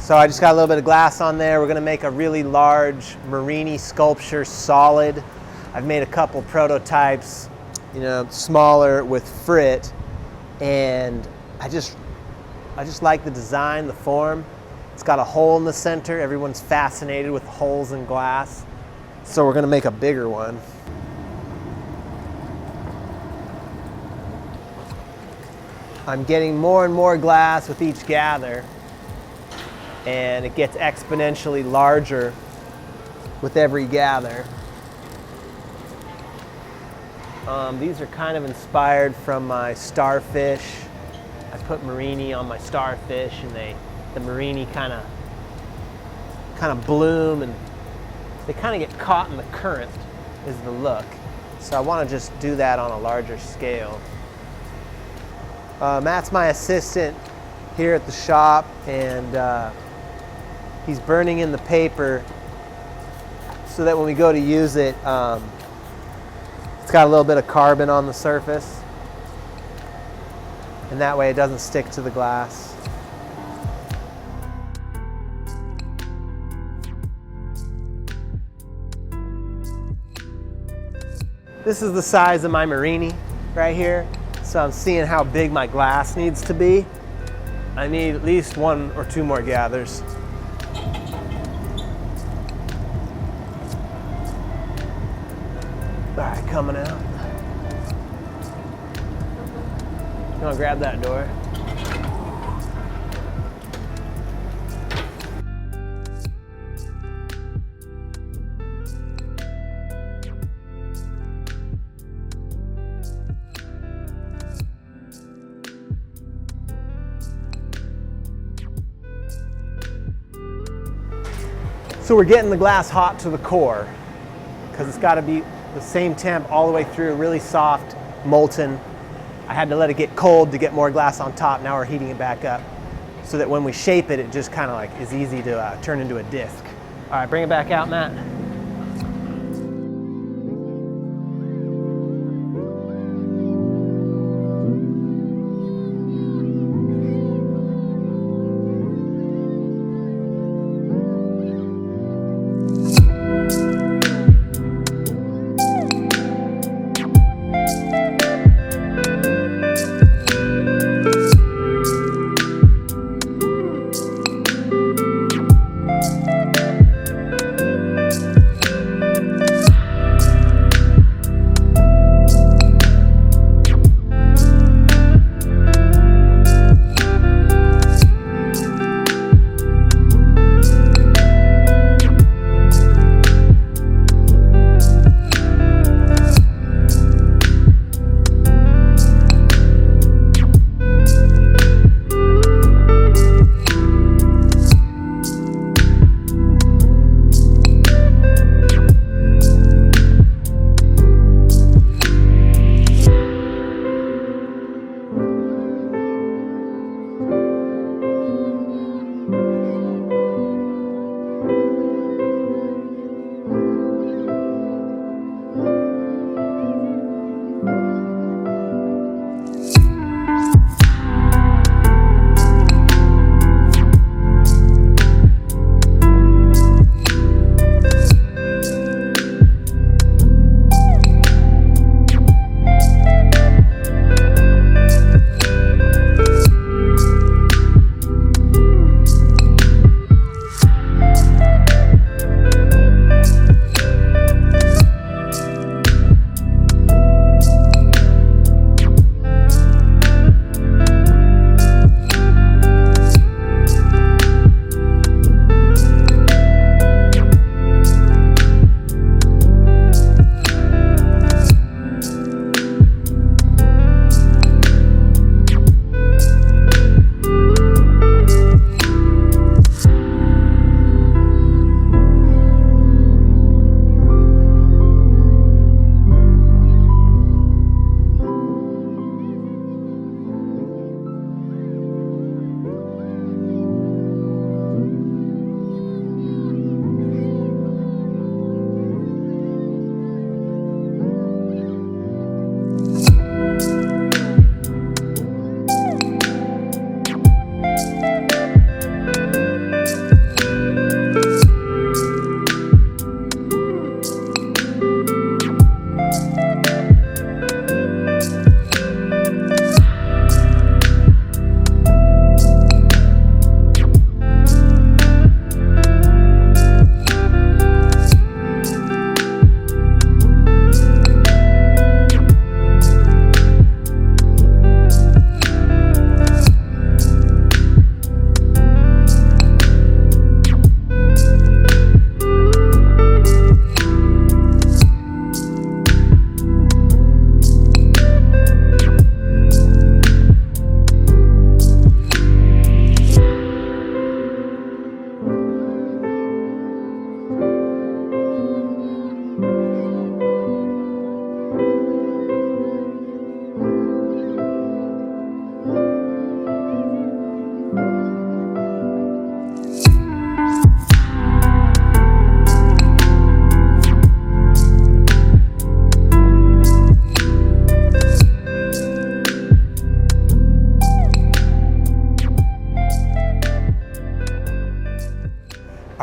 So I just got a little bit of glass on there. We're gonna make a really large Murrine sculpture solid. I've made a couple prototypes, you know, smaller with frit, and I just like the design, the form. It's got a hole in the center. Everyone's fascinated with holes in glass. So we're gonna make a bigger one. I'm getting more and more glass with each gather, and it gets exponentially larger with every gather. These are kind of inspired from my starfish. I put Murrine on my starfish, and the Murrine kind of bloom, and they kind of get caught in the current is the look. So I want to just do that on a larger scale. Matt's my assistant here at the shop, and he's burning in the paper so that when we go to use it, it's got a little bit of carbon on the surface, and that way it doesn't stick to the glass. This is the size of my Murrine right here. So I'm seeing how big my glass needs to be. I need at least 1 or 2 more gathers. All right, coming out. You wanna grab that door? So we're getting the glass hot to the core because it's got to be the same temp all the way through, really soft, molten. I had to let it get cold to get more glass on top. Now we're heating it back up so that when we shape it, it just kind of like is easy to turn into a disc. All right, bring it back out, Matt.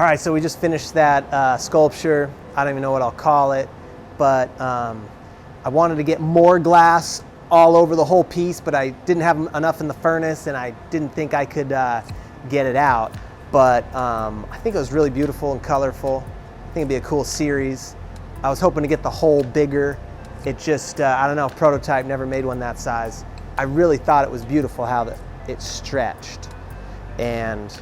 All right, so we just finished that sculpture. I don't even know what I'll call it, but I wanted to get more glass all over the whole piece, but I didn't have enough in the furnace and I didn't think I could get it out. But I think it was really beautiful and colorful. I think it'd be a cool series. I was hoping to get the hole bigger. It just, I don't know, prototype, never made one that size. I really thought it was beautiful how it stretched. And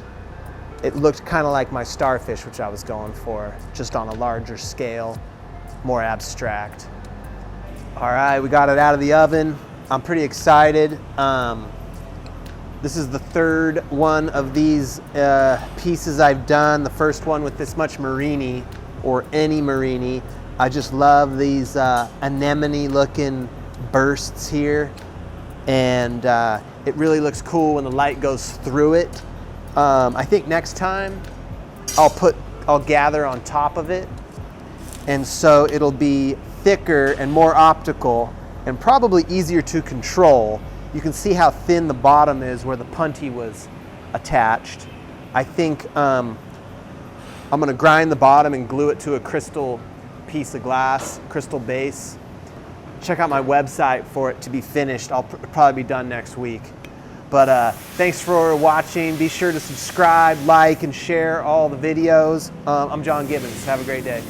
it looked kind of like my starfish, which I was going for, just on a larger scale, more abstract. All right, we got it out of the oven. I'm pretty excited. This is the third one of these pieces I've done. The first one with this much Murrine, or any Murrine. I just love these anemone looking bursts here. And it really looks cool when the light goes through it. I think next time I'll gather on top of it. And so it'll be thicker and more optical and probably easier to control. You can see how thin the bottom is where the punty was attached. I think I'm gonna grind the bottom and glue it to a crystal piece of glass, crystal base. Check out my website for it to be finished. I'll probably be done next week. But thanks for watching. Be sure to subscribe, like, and share all the videos. I'm John Gibbons. Have a great day.